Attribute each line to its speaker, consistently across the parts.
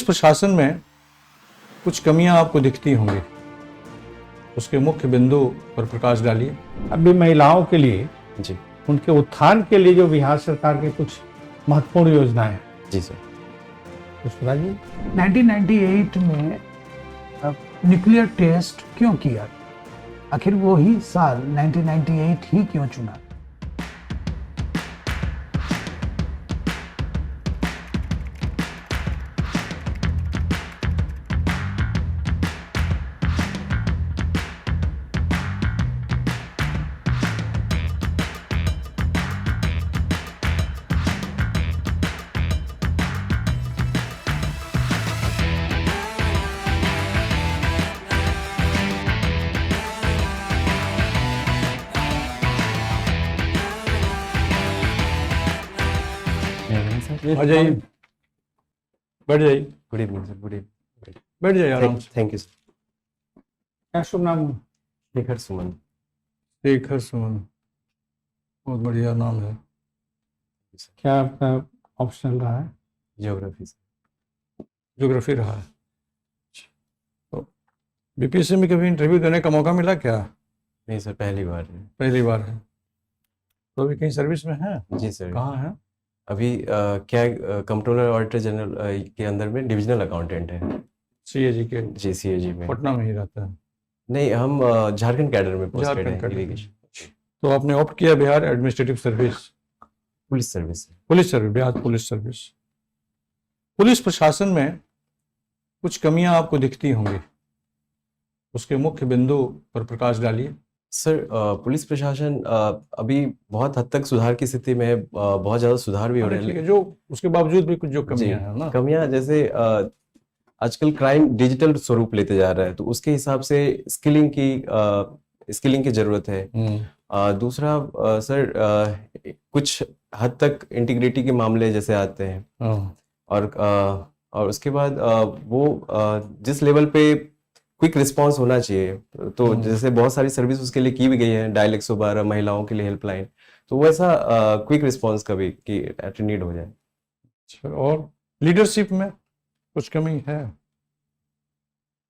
Speaker 1: प्रशासन में कुछ कमियां आपको दिखती होंगी, उसके मुख्य बिंदु पर प्रकाश डालिए।
Speaker 2: अभी महिलाओं के लिए
Speaker 3: जी
Speaker 2: उनके उत्थान के लिए जो बिहार सरकार के कुछ महत्वपूर्ण योजनाएं हैं,
Speaker 3: जी सर।
Speaker 2: कुछ बताइए।
Speaker 4: 1998 में न्यूक्लियर टेस्ट क्यों किया? आखिर वो ही साल 1998 ही क्यों चुना?
Speaker 1: आ जाइए, बैठ जाइए,
Speaker 3: good evening sir. Good evening.
Speaker 1: बैठ जाइए आराम से।
Speaker 3: Thank you sir.
Speaker 2: क्या शुभ नाम?
Speaker 3: शेखर सुमन।
Speaker 1: शेखर सुमन, बहुत बढ़िया नाम है।
Speaker 2: क्या आपका ऑप्शन रहा है?
Speaker 3: Geography sir.
Speaker 1: ज्योग्राफी रहा है। तो बीपीएससी में कभी इंटरव्यू देने का मौका मिला क्या?
Speaker 3: नहीं सर, पहली बार है।
Speaker 1: पहली बार है। तो अभी कहीं सर्विस में है?
Speaker 3: जी सर।
Speaker 1: कहाँ है?
Speaker 3: अभी क्या कंट्रोलर ऑडिटर जनरल के अंदर में डिविजनल अकाउंटेंट है।
Speaker 1: सीएजी के
Speaker 3: जी सीएजी में।
Speaker 1: पटना में ही रहता है।
Speaker 3: नहीं, हम झारखंड कैडर में पोस्टेड
Speaker 1: झारखंड
Speaker 3: हैं।
Speaker 1: कैडर।
Speaker 3: इरिगेशन
Speaker 1: तो आपने ऑप्ट किया Bihar administrative service,
Speaker 3: police service है।
Speaker 1: Police service, Bihar police service. Police प्रशासन में कुछ कमियां आपको दिखती होंगी, उसके मुख्य बिंदु पर प्रकाश डालिए।
Speaker 3: सर पुलिस प्रशासन अभी बहुत हद तक सुधार की स्थिति में है। बहुत ज़्यादा सुधार भी हो रहे
Speaker 1: ठीक है,
Speaker 3: हैं।
Speaker 1: जो उसके बावजूद भी कुछ जो
Speaker 3: जी,
Speaker 1: कमियां हैं ना,
Speaker 3: कमियां जैसे आजकल क्राइम डिजिटल स्वरूप लेते जा रहा है, तो उसके हिसाब से स्किलिंग की जरूरत है। दूसरा सर कुछ हद तक इंटीग्रिटी के मामले जैसे आते हैं, और उसके बाद जिस लेवल पे क्विक रिस्पांस होना चाहिए, तो जैसे बहुत सारी सर्विस उसके लिए की भी गई है, डायल 112 महिलाओं के लिए हेल्पलाइन, तो वैसा क्विक रिस्पांस कभी की एट नीड हो जाए।
Speaker 1: और लीडरशिप में कुछ कमी है?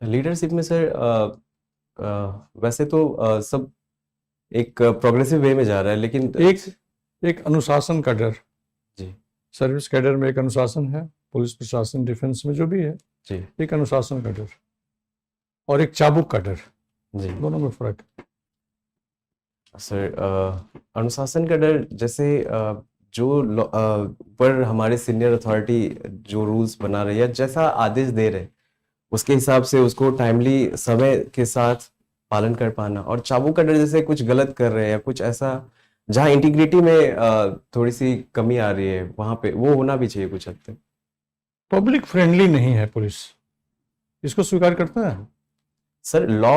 Speaker 3: लीडरशिप में सर वैसे तो सब एक प्रोग्रेसिव वे में जा रहा है, लेकिन
Speaker 1: एक अनुशासन का डर।
Speaker 3: जी
Speaker 1: सर्विस कैडर में एक अनुशासन है, पुलिस प्रशासन डिफेंस में जो भी है,
Speaker 3: जी
Speaker 1: एक अनुशासन का डर और एक चाबुक का डर,
Speaker 3: जी
Speaker 1: दोनों में फर्क है।
Speaker 3: सर अनुशासन का डर जैसे जो पर हमारे सीनियर अथॉरिटी जो रूल्स बना रही है, जैसा आदेश दे रहे, उसके हिसाब से उसको टाइमली समय के साथ पालन कर पाना। और चाबुक का डर जैसे कुछ गलत कर रहे हैं या कुछ ऐसा जहाँ इंटीग्रिटी में थोड़ी सी कमी आ रही है, वहां पे वो होना भी चाहिए कुछ हद तक।
Speaker 1: पब्लिक फ्रेंडली नहीं है पुलिस, इसको स्वीकार करता है?
Speaker 3: सर लॉ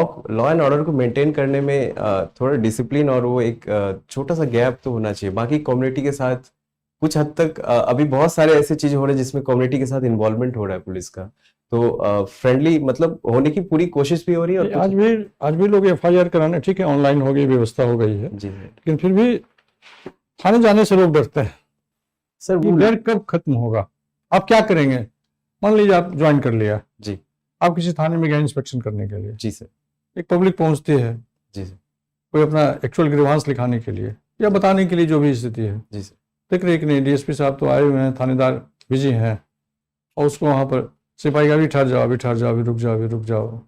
Speaker 3: एंड ऑर्डर को मेंटेन करने में थोड़ा डिसिप्लिन और वो एक छोटा सा गैप तो होना चाहिए। बाकी कम्युनिटी के साथ कुछ हद तक अभी बहुत सारे ऐसे चीजें हो रहे हैं जिसमें कम्युनिटी के साथ इन्वॉल्वमेंट हो रहा है पुलिस का, तो फ्रेंडली मतलब होने की पूरी कोशिश भी हो रही है। और
Speaker 1: आज भी लोग एफआईआर कराने, ठीक है ऑनलाइन हो गई, व्यवस्था हो गई है
Speaker 3: जी
Speaker 1: लेकिन फिर भी थाने जाने से लोग डरते हैं।
Speaker 3: सर
Speaker 1: ये डर कब खत्म होगा? आप क्या करेंगे? मान लीजिए आप ज्वाइन कर लिया,
Speaker 3: जी
Speaker 1: आप किसी थाने में गए इंस्पेक्शन करने के लिए,
Speaker 3: जी सर।
Speaker 1: एक पब्लिक पहुंचती है,
Speaker 3: जी सर।
Speaker 1: कोई अपना एक्चुअल ग्रीवांस लिखाने के लिए या बताने के लिए, जो भी स्थिति है,
Speaker 3: जी सर।
Speaker 1: देख रहे कि नहीं डीएसपी साहब तो आए हुए हैं, थानेदार बिजी हैं, और उसको वहां पर सिपाही का अभी ठहर जाओ, अभी ठहर जाओ, अभी रुक जाओ, अभी रुक जाओ,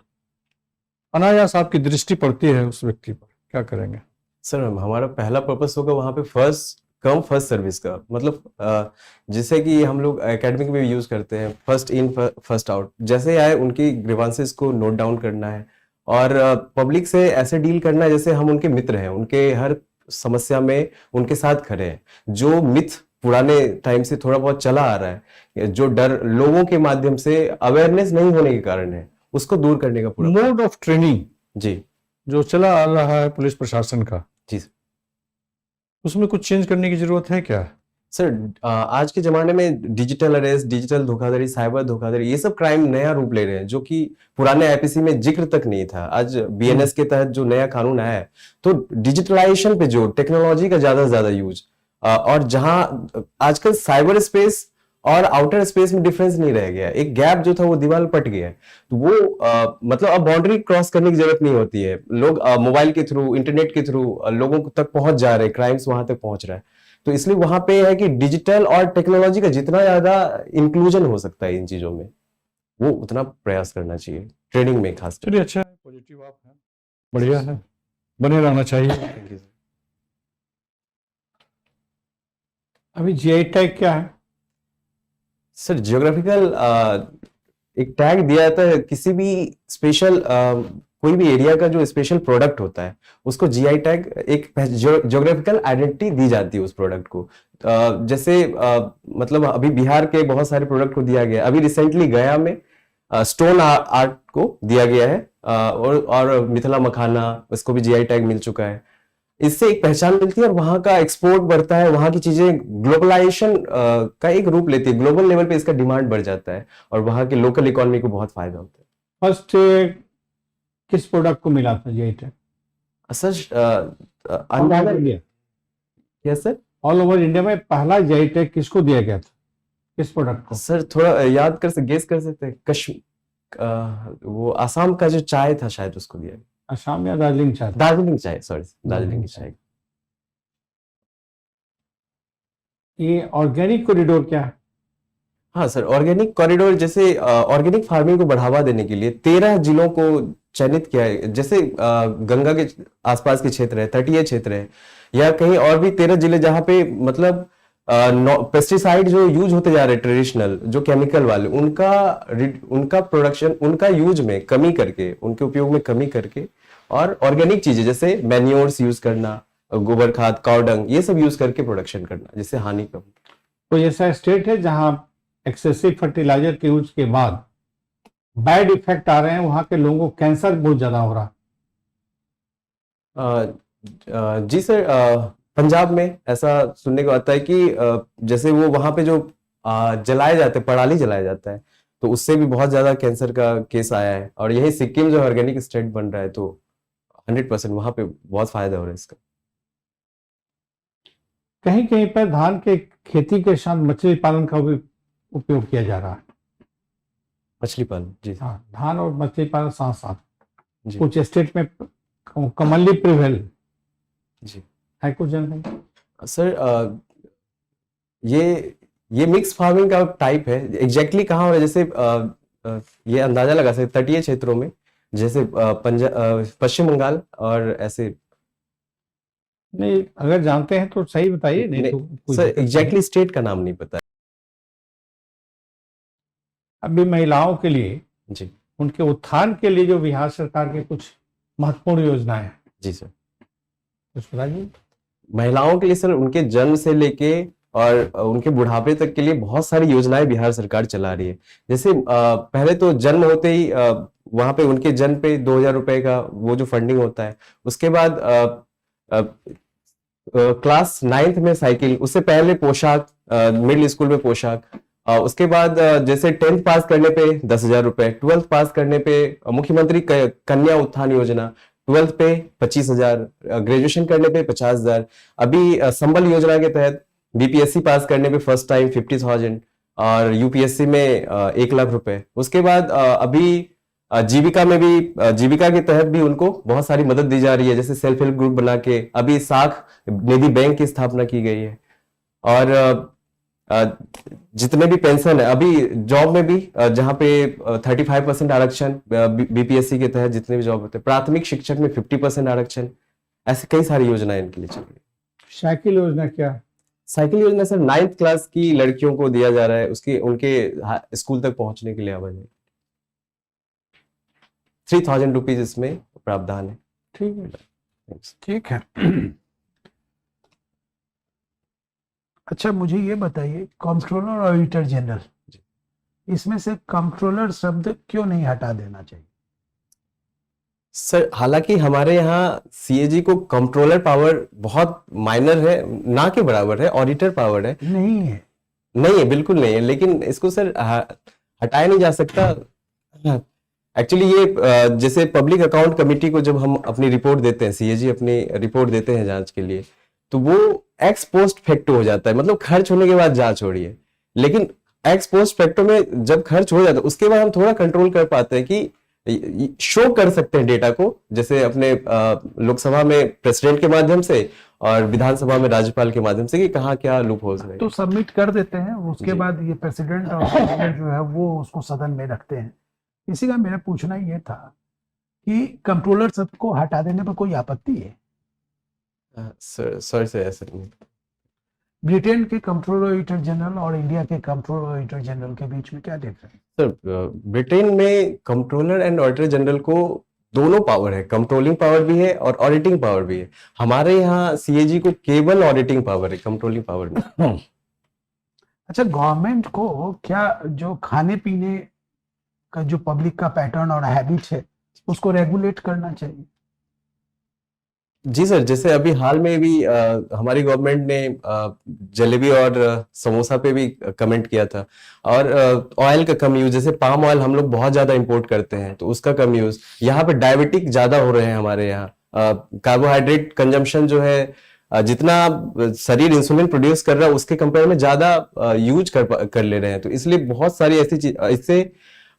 Speaker 1: अनायास आपकी दृष्टि पड़ती है उस व्यक्ति पर, क्या करेंगे?
Speaker 3: सर हमारा पहला पर्पस होगा वहाँ पे फर्स्ट सर्विस का, मतलब जैसे कि हम लोग एकेडमिक में भी यूज करते हैं, फर्स्ट इन फर्स्ट आउट। जैसे आए उनकी ग्रीवांसेस को नोट डाउन करना है और पब्लिक से ऐसे डील करना है जैसे हम उनके मित्र हैं, उनके हर समस्या में उनके साथ खड़े हैं। जो मिथ पुराने टाइम से थोड़ा बहुत चला आ रहा है, जो डर लोगों के माध्यम से अवेयरनेस नहीं होने के कारण है, उसको दूर करने का पूरा
Speaker 1: मोड ऑफ ट्रेनिंग
Speaker 3: जी
Speaker 1: जो चला आ रहा है पुलिस प्रशासन का,
Speaker 3: जी
Speaker 1: उसमें कुछ चेंज करने की जरूरत है क्या?
Speaker 3: सर आज के जमाने में डिजिटल अरेस्ट, डिजिटल धोखाधड़ी, साइबर धोखाधड़ी, ये सब क्राइम नया रूप ले रहे हैं जो कि पुराने आईपीसी में जिक्र तक नहीं था। आज बीएनएस के तहत जो नया कानून आया है, तो डिजिटलाइजेशन पे जो टेक्नोलॉजी का ज्यादा से ज्यादा यूज, और जहां आजकल साइबर स्पेस और आउटर स्पेस में डिफरेंस नहीं रह गया, एक गैप जो था वो दीवार पट गया है। तो वो मतलब अब बाउंड्री क्रॉस करने की जरूरत नहीं होती है, लोग मोबाइल के थ्रू, इंटरनेट के थ्रू लोगों तक पहुंच जा रहे हैं, क्राइम्स वहां तक पहुंच रहा है। तो इसलिए वहां पे है कि डिजिटल और टेक्नोलॉजी का जितना ज्यादा इंक्लूजन हो सकता है इन चीजों में, वो उतना प्रयास करना चाहिए, ट्रेनिंग में खास
Speaker 1: चलिए अच्छा है, पॉजिटिव आप हैं, बढ़िया है, बने रहना चाहिए।
Speaker 3: करके।
Speaker 2: अभी जीआई टैग क्या है?
Speaker 3: सर जियोग्राफिकल एक टैग दिया जाता है किसी भी स्पेशल कोई भी एरिया का जो स्पेशल प्रोडक्ट होता है उसको जीआई टैग, एक जियोग्राफिकल आइडेंटिटी दी जाती है उस प्रोडक्ट को। जैसे मतलब अभी बिहार के बहुत सारे प्रोडक्ट को दिया गया, अभी रिसेंटली गया में स्टोन आर्ट को दिया गया है, और मिथिला मखाना, उसको भी जीआई टैग मिल चुका है। इससे एक पहचान मिलती है और वहां का एक्सपोर्ट बढ़ता है, वहां की चीजें ग्लोबलाइजेशन का एक रूप लेती है, ग्लोबल लेवल पे इसका डिमांड बढ़ जाता है और वहां के लोकल इकोनॉमी को बहुत फायदा होता है।
Speaker 2: फर्स्ट किस प्रोडक्ट को मिला था GI tag?
Speaker 3: Sir
Speaker 2: all over India,
Speaker 3: yes sir,
Speaker 2: all over India में पहला जीआई टैग किसको दिया गया था, किस प्रोडक्ट को?
Speaker 3: सर थोड़ा याद कर गेस कर सकते हैं, वो आसाम का जो चाय था शायद उसको दिया गया।
Speaker 2: असम या दार्जिलिंग चाय?
Speaker 3: दार्जिलिंग चाय, सॉरी दार्जिलिंग की चाय।
Speaker 2: ये ऑर्गेनिक कॉरिडोर क्या है?
Speaker 3: हाँ सर, ऑर्गेनिक कॉरिडोर जैसे ऑर्गेनिक फार्मिंग को बढ़ावा देने के लिए 13 जिलों को चयनित किया है। जैसे गंगा के आसपास के क्षेत्र है, तटीय क्षेत्र है, या कहीं और भी 13 जिले जहां पे मतलब पेस्टिसाइड जो यूज होते जा रहे हैं ट्रेडिशनल, जो केमिकल वाले, उनका प्रोडक्शन, उनका यूज में कमी करके, उनके उपयोग में कमी करके, और ऑर्गेनिक चीजें जैसे मैन्योर्स यूज करना, गोबर खाद, काउ डंग, ये सब यूज करके प्रोडक्शन करना, जिससे हानि कम।
Speaker 2: कोई ऐसा स्टेट है जहां एक्सेसिव फर्टिलाइजर के यूज के बाद बैड इफेक्ट आ रहे हैं, वहां के लोगों को कैंसर बहुत ज्यादा हो रहा है?
Speaker 3: जी सर, पंजाब में ऐसा सुनने को आता है कि जैसे वो वहां पे जो जलाए जाते, पराली जलाया जाता है, तो उससे भी बहुत ज्यादा कैंसर का केस आया है। और यही सिक्किम जो ऑर्गेनिक स्टेट बन रहा है, तो 100% वहां पे बहुत फायदा हो रहा है इसका।
Speaker 2: कहीं कहीं पर धान के खेती के साथ मछली पालन का भी उपयोग किया जा रहा है।
Speaker 3: मछली पालन, जी
Speaker 2: हाँ, धान और मछली पालन साथ साथ।
Speaker 3: जी
Speaker 2: कुछ स्टेट में कमनली प्रिवेल
Speaker 3: जी
Speaker 2: है, कुछ जानकारी?
Speaker 3: सर ये मिक्स फार्मिंग का टाइप है, एग्जैक्टली कहाँ हो रहा है जैसे ये अंदाजा लगा सकते, तटीय क्षेत्रों में, जैसे पश्चिम बंगाल और ऐसे।
Speaker 2: नहीं, अगर जानते हैं तो सही बताइए, नहीं तो कोई
Speaker 3: सर
Speaker 2: दिक्कत नहीं।
Speaker 3: एग्जैक्टली स्टेट का नाम नहीं पता
Speaker 2: अभी महिलाओं के लिए,
Speaker 3: जी।
Speaker 2: उनके उत्थान के लिए जो बिहार सरकार के कुछ महत्वपूर्ण योजनाएं हैं,
Speaker 3: जी सर,
Speaker 2: कुछ बताइए।
Speaker 3: महिलाओं के लिए सर उनके जन्म से लेके और उनके बुढ़ापे तक के लिए बहुत सारी योजनाएं बिहार सरकार चला रही है। जैसे पहले तो जन्म होते ही वहां पे उनके जन्म पे 2000 रुपए का वो जो फंडिंग होता है, उसके बाद क्लास 9th में साइकिल, उससे पहले पोशाक, मिडिल स्कूल में पोशाक, उसके बाद जैसे 10th पास करने पे 10,000 रुपए, 12th पास करने पे मुख्यमंत्री कन्या उत्थान योजना, 12th पे 25,000, ग्रेजुएशन करने पे 50,000, अभी संबल योजना के तहत बीपीएससी पास करने पे फर्स्ट टाइम 50,000 और यूपीएससी में 1 लाख रुपए। उसके बाद अभी जीविका में भी, जीविका के तहत भी उनको बहुत सारी मदद दी जा रही है, जैसे सेल्फ हेल्प ग्रुप बना के अभी साख निधि बैंक की स्थापना की गई है। और जितने भी पेंशन है, अभी जॉब में भी जहां पे 35% आरक्षण बीपीएससी के तहत जितने भी जॉब होते हैं, प्राथमिक शिक्षक में 50% आरक्षण, ऐसे कई सारी योजनाएं इनके लिए चल रही है।
Speaker 2: साइकिल योजना क्या है?
Speaker 3: साइकिल योजना सर 9th क्लास की लड़कियों को दिया जा रहा है, उसकी उनके स्कूल तक पहुंचने के लिए आवाजाही। 3,000 रुपीज इसमें प्रावधान है।
Speaker 2: ठीक है,
Speaker 4: ठीक है। अच्छा, मुझे ये बताइए, कंट्रोलर और ऑडिटर जनरल, इसमें से कंट्रोलर शब्द क्यों नहीं हटा देना चाहिए?
Speaker 3: सर हालांकि हमारे यहाँ सीएजी को कंट्रोलर पावर बहुत माइनर है, ना के बराबर है, ऑडिटर पावर है।
Speaker 4: नहीं है?
Speaker 3: नहीं है, बिल्कुल नहीं है, लेकिन इसको सर हटाया नहीं जा सकता। एक्चुअली ये जैसे पब्लिक अकाउंट कमेटी को जब हम अपनी रिपोर्ट देते हैं, सीएजी अपनी रिपोर्ट देते हैं जांच के लिए, तो वो एक्स पोस्ट फैक्टो हो जाता है, मतलब खर्च होने के बाद जांच हो रही है। लेकिन एक्स पोस्ट फैक्टो में जब खर्च हो जाता है उसके बाद हम थोड़ा कंट्रोल कर पाते हैं कि शो कर सकते हैं डेटा को, जैसे अपने लोकसभा में प्रेसिडेंट के माध्यम से और विधानसभा में राज्यपाल के माध्यम से कि कहाँ क्या लूप होल्स रहे।
Speaker 4: तो सबमिट कर देते हैं, उसके
Speaker 3: जी।
Speaker 4: बाद ये प्रेसिडेंट और स्पीकर जो है वो उसको सदन में रखते हैं। इसी का मेरा पूछना ये था कि कंट्रोलर सबको हटा देने पर कोई आपत्ति है?
Speaker 3: सॉरी सर, ऐसा नहीं।
Speaker 4: ब्रिटेन के कंट्रोलर ऑडिटर जनरल और इंडिया के कंट्रोलर ऑडिटर जनरल के बीच में क्या डिफरेंस है?
Speaker 3: सर ब्रिटेन में कंट्रोलर एंड ऑडिटर जनरल को दोनों पावर है, कंट्रोलिंग पावर भी है और ऑडिटिंग पावर भी है। हमारे यहाँ सीएजी को केवल ऑडिटिंग पावर है, कंट्रोलिंग पावर नहीं।
Speaker 4: अच्छा, गवर्नमेंट को क्या जो खाने पीने का जो पब्लिक का पैटर्न और हैबिट है उसको रेगुलेट करना चाहिए?
Speaker 3: जी सर, जैसे अभी हाल में भी हमारी गवर्नमेंट ने जलेबी और समोसा पे भी कमेंट किया था, और ऑयल का कम यूज, जैसे पाम ऑयल हम लोग बहुत ज्यादा इंपोर्ट करते हैं तो उसका कम यूज। यहाँ पे डायबिटिक ज्यादा हो रहे हैं हमारे यहाँ, कार्बोहाइड्रेट कंजम्पशन जो है जितना शरीर इंसुलिन प्रोड्यूस कर रहा है उसके कंपेयर में ज्यादा यूज कर ले रहे हैं। तो इसलिए बहुत सारी ऐसी चीज, इससे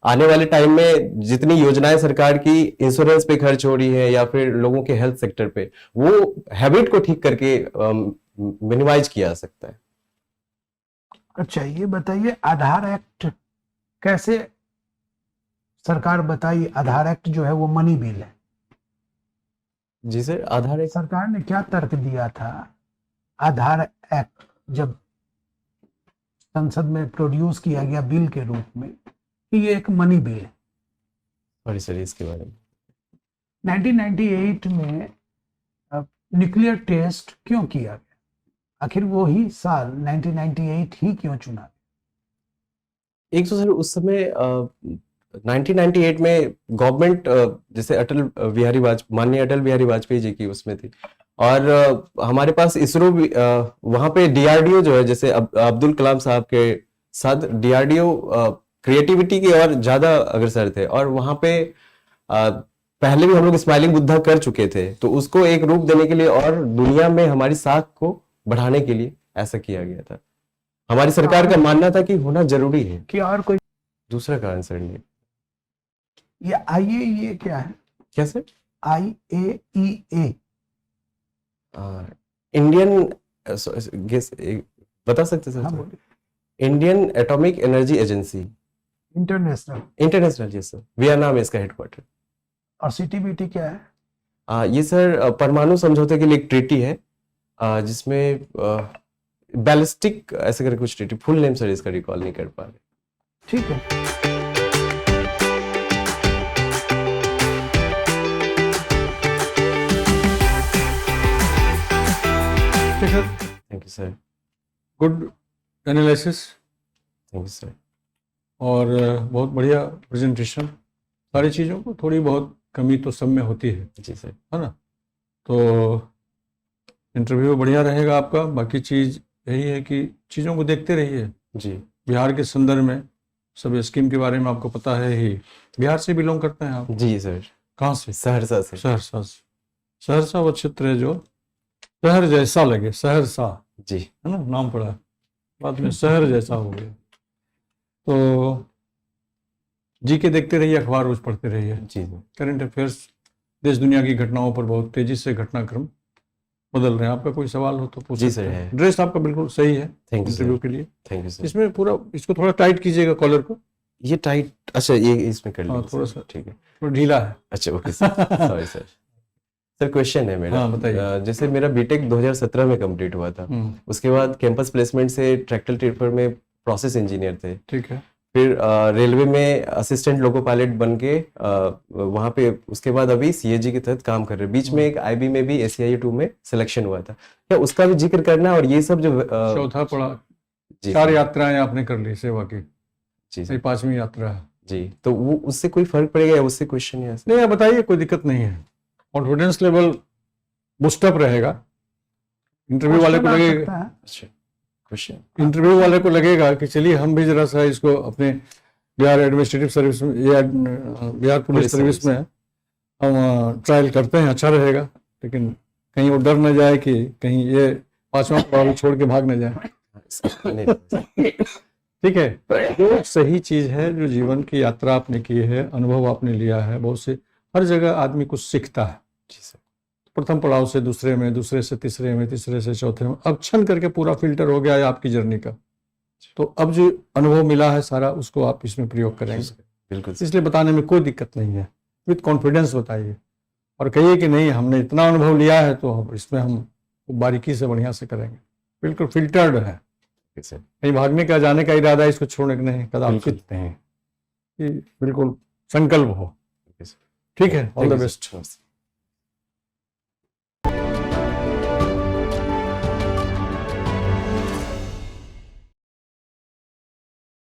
Speaker 3: आने वाले टाइम में जितनी योजनाएं सरकार की इंश्योरेंस पे खर्च हो रही है या फिर लोगों के हेल्थ सेक्टर पे, वो हैबिट को ठीक करके मिनिमाइज किया जा सकता है।
Speaker 4: अच्छा, ये बताइए आधार एक्ट कैसे, सरकार बताइए, आधार एक्ट जो है वो मनी बिल है।
Speaker 3: जी सर, आधार एक
Speaker 4: सरकार ने क्या तर्क दिया था आधार एक्ट जब संसद में प्रोड्यूस किया गया बिल के रूप में कि ये एक मनी बिल है?
Speaker 3: सॉरी सर, इसके बारे में
Speaker 4: 1998 में न्यूक्लियर टेस्ट क्यों किया गया? आखिर वो ही साल 1998 ही क्यों चुना?
Speaker 3: एक तो सर उस समय 1998 में गवर्नमेंट जैसे माननीय अटल बिहारी वाजपेयी जी की उसमें थी, और हमारे पास इसरो भी वहां पे डीआरडीओ जो है, जैसे अब्दुल कलाम साहब के साथ डीआरडीओ क्रिएटिविटी की और ज्यादा अग्रसर थे, और वहां पे पहले भी हम लोग स्माइलिंग बुद्धा कर चुके थे, तो उसको एक रूप देने के लिए और दुनिया में हमारी साख को बढ़ाने के लिए ऐसा किया गया था। हमारी सरकार का मानना था कि होना जरूरी है।
Speaker 4: कि और कोई
Speaker 3: दूसरा कारण सर नहीं।
Speaker 4: ये IAEA क्या है?
Speaker 3: क्या सर?
Speaker 4: IAEA
Speaker 3: इंडियन गेस बता सकते
Speaker 4: हाँ
Speaker 3: सर?
Speaker 4: बोलिए।
Speaker 3: Indian atomic energy agency
Speaker 4: international.
Speaker 3: International, जी सर, वियना में इसका हेडक्वार्टर।
Speaker 4: और CTBT क्या है?
Speaker 3: ये सर परमाणु समझौते के लिए एक ट्रीटी है, जिसमें बैलिस्टिक ऐसे करके कुछ ट्रीटी, फुल नेम सर इसका रिकॉल नहीं कर पा रहे।
Speaker 4: ठीक है।
Speaker 3: Thank you sir.
Speaker 1: Good analysis
Speaker 3: thank you sir.
Speaker 1: और बहुत बढ़िया प्रेजेंटेशन। सारी चीज़ों को थोड़ी बहुत कमी तो सब में होती है
Speaker 3: जी सर।
Speaker 1: ना? तो इंटरव्यू बढ़िया रहेगा आपका। बाकी चीज़ यही है कि चीज़ों को देखते रहिए।
Speaker 3: जी।
Speaker 1: बिहार के संदर्भ में सब स्कीम के बारे में आपको पता है ही। बिहार से बिलोंग करते हैं आप?
Speaker 3: जी सर।
Speaker 1: कहाँ से?
Speaker 3: सहरसा से।
Speaker 1: सहरसा से। सहरसा वो क्षेत्र है जो शहर जैसा लगे, सहरसा,
Speaker 3: जी,
Speaker 1: है ना, नाम पड़ा, बाद में शहर जैसा हो गया। तो जी के देखते रहिए, अखबार रोज पढ़ते रहिए।
Speaker 3: जी
Speaker 1: करंट अफेयर्स, देश दुनिया की घटनाओं पर बहुत तेजी से घटनाक्रम बदल रहे हैं। आपका कोई सवाल हो तो पूछ
Speaker 3: जी
Speaker 1: सकते
Speaker 3: सर,
Speaker 1: हैं।
Speaker 3: है।
Speaker 1: ड्रेस आपका बिल्कुल सही है
Speaker 3: थैंक यू
Speaker 1: इंटरव्यू
Speaker 3: सर।
Speaker 1: के लिए।
Speaker 3: Thank you sir.
Speaker 1: इसमें पूरा, इसको थोड़ा टाइट कीजिएगा कॉलर को।
Speaker 3: ये टाइट, अच्छा ये इसमें कर
Speaker 1: हाँ,
Speaker 3: लीजिए
Speaker 1: थोड़ा
Speaker 3: सर,
Speaker 1: सा।
Speaker 3: ठीक है।
Speaker 1: थोड़ा ढीला है।
Speaker 3: अच्छा okay sir, sorry sir. Sir question है मेरा।
Speaker 1: हाँ, बताइए।
Speaker 3: जैसे मेरा बीटेक 2017 में कंप्लीट हुआ था, उसके बाद कैंपस प्लेसमेंट से ट्रैक्टर ट्रिपर में प्रोसेस इंजीनियर थे,
Speaker 1: ठीक है।
Speaker 3: फिर रेलवे में असिस्टेंट लोको पायलट बन के वहाँ पे, उसके बाद अभी सीएजी के तहत काम कर रहे हैं। बीच में एक आईबी में भी ACIA 2 में सिलेक्शन हुआ था, क्या उसका भी जिक्र करना है? और ये सब जो
Speaker 1: चौथा पड़ा,
Speaker 3: जी
Speaker 1: 4
Speaker 3: सर।
Speaker 1: यात्राएं आपने कर ली सेवा की,
Speaker 3: जी
Speaker 1: ये
Speaker 3: सर।
Speaker 1: 5वीं यात्रा है।
Speaker 3: जी, तो वो उससे कोई फर्क पड़ेगा या उससे क्वेश्चन है?
Speaker 1: नहीं, आप बताइए, कोई दिक्कत नहीं है। कॉन्फिडेंस लेवल बूस्टअप रहेगा। इंटरव्यू वाले को
Speaker 4: क्वेश्चन आ
Speaker 1: लगेगा,
Speaker 4: सकता है।
Speaker 3: अच्छा क्वेश्चन।
Speaker 1: इंटरव्यू वाले को लगेगा कि चलिए हम भी जरा सा इसको अपने बिहार एडमिनिस्ट्रेटिव सर्विस में या बिहार पुलिस सर्विस में हम ट्रायल करते हैं, अच्छा रहेगा। लेकिन कहीं वो डर न जाए कि कहीं ये 5वां पड़ाव छोड़ के भाग न जाए।
Speaker 3: नहीं,
Speaker 1: ठीक है, जो सही चीज है, जो जीवन की यात्रा आपने की है, अनुभव आपने लिया है, बहुत से हर जगह आदमी कुछ सीखता है।
Speaker 3: जी सर।
Speaker 1: प्रथम पड़ाव से दूसरे में, दूसरे से तीसरे में, तीसरे से चौथे में, अब छन करके पूरा फिल्टर हो गया है आपकी जर्नी का। तो अब जो अनुभव मिला है सारा, उसको आप इसमें प्रयोग करेंगे।
Speaker 3: बिल्कुल सर।
Speaker 1: इसलिए बताने में कोई दिक्कत नहीं है, विद कॉन्फिडेंस बताइए और कहिए कि नहीं, हमने इतना अनुभव लिया है तो इसमें हम बारीकी से बढ़िया से करेंगे। बिल्कुल फिल्टर्ड है,
Speaker 3: ओके सर।
Speaker 1: कहीं भागने का, जाने का इरादा इसको छोड़ने का नहीं, कदाचित नहीं, कि बिल्कुल संकल्प हो।
Speaker 3: Okay sir.
Speaker 1: ठीक है, all the
Speaker 3: Thank you,
Speaker 1: best.
Speaker 3: sir.